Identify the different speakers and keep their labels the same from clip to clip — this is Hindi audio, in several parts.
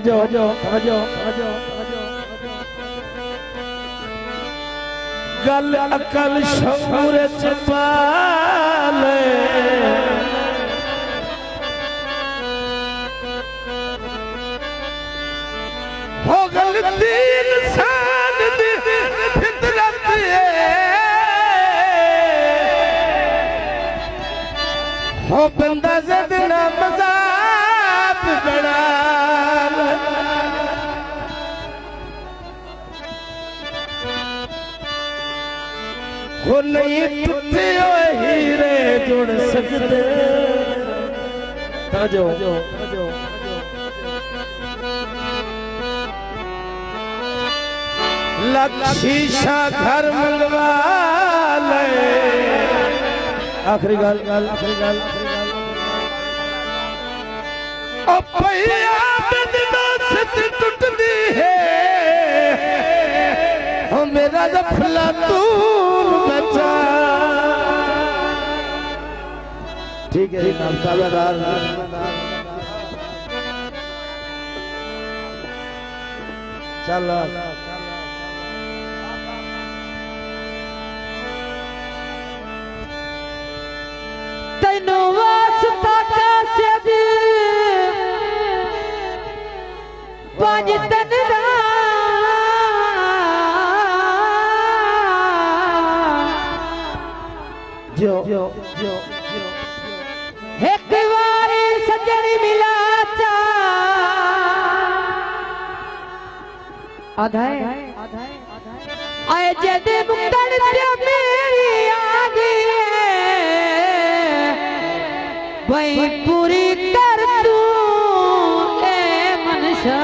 Speaker 1: समझो गल अकल शऊर चपाले हो गलती इंसान दी फितरत हो बंदा जद ना मजाक बना हो नहीं टूटे हीरे जुड़ सकते ताजो लख शीशा घर मंगवा ले आखिरी गल ओ भैया बिना सित टूटदी है ओ मेरा जफला तू बचा ठीक है नाम ताबेदार चलो
Speaker 2: तैनू वास्ता कैसे दी पांच तन
Speaker 1: जो
Speaker 2: एक बारी सजनी मिला चा आधाय आए जद मुक्तन ते मेरी आगे भाई पूरी कर तू ए मनशा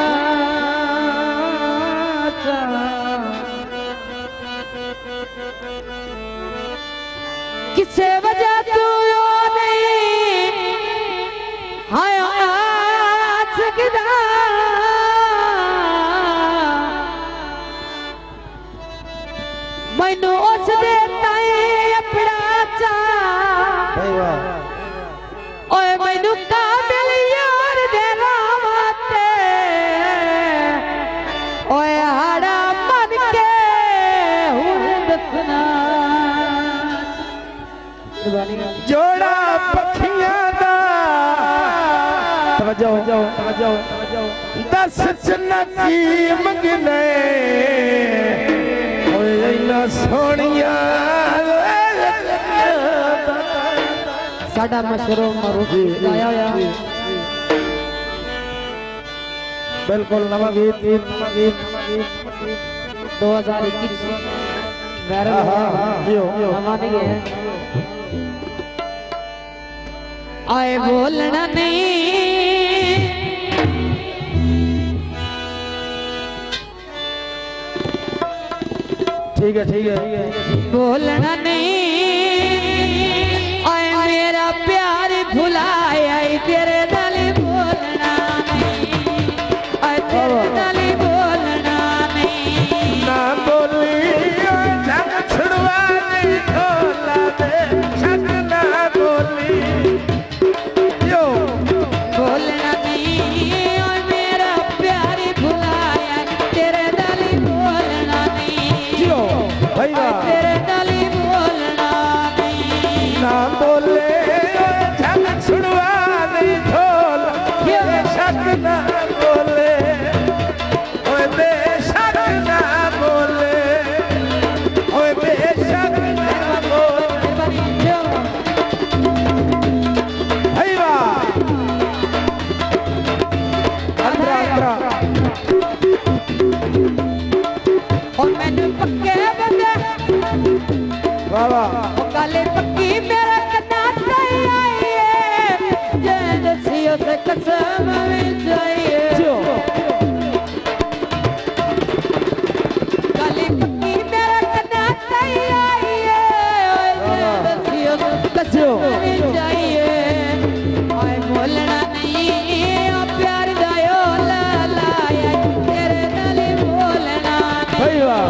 Speaker 2: किसे वजह तू यो नहीं हाय आज सकदा मैनू उस दे ताए अपना चा ओए मैनू काबिल यार दे रावते ओए हाड़ा मन के हुन दफना
Speaker 1: जोड़ा पखियां दा तवज्जो दस चन्नती मंगने ओए इना सोनिया
Speaker 2: साडा मशरो मरूफी गाया होया
Speaker 1: बिल्कुल नवा गीत
Speaker 2: 2021 गैर नवा नहीं है आए बोलना नहीं
Speaker 1: ठीक है
Speaker 2: बोलना नहीं आए मेरा प्यार भुलाया तेरे नाल बोलना नहीं आए तेरे नाल बोलना नहीं
Speaker 1: ना बोली जग छुड़वा नहीं ढोला दे छक ना बोली यो
Speaker 2: बोलना नहीं और मेरा प्यार भुलाया तेरे नाल बोलना नहीं
Speaker 1: यो भैया
Speaker 2: तेरे नाल बोलना नहीं
Speaker 1: ना बोले जग छुड़वा नहीं ढोला छक ना बोले ओए बेशक ना बोले ओए बेशक ना बोले भैया अंदरा
Speaker 2: और मैंने पक्के बंदे
Speaker 1: वाह
Speaker 2: ओ काले पक्की मेरा कन्ना चाहिए जय दसियो से कसम में चाहिए काले पक्की मेरा कन्ना चाहिए जय दसियो से कसम में चाहिए ओए बोलना नहीं ओ प्यार दायो लाया तेरे नाल बोलना
Speaker 1: भैया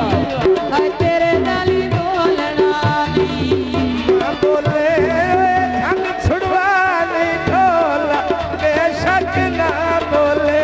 Speaker 2: नहीं तेरे नाल बोलना नहीं
Speaker 1: बोले हम छुड़वा नहीं ढोला बेशक ना बोले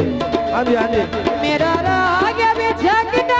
Speaker 1: गीत हाँ जी हाँ जी
Speaker 2: मेरा राग भी झगड़ा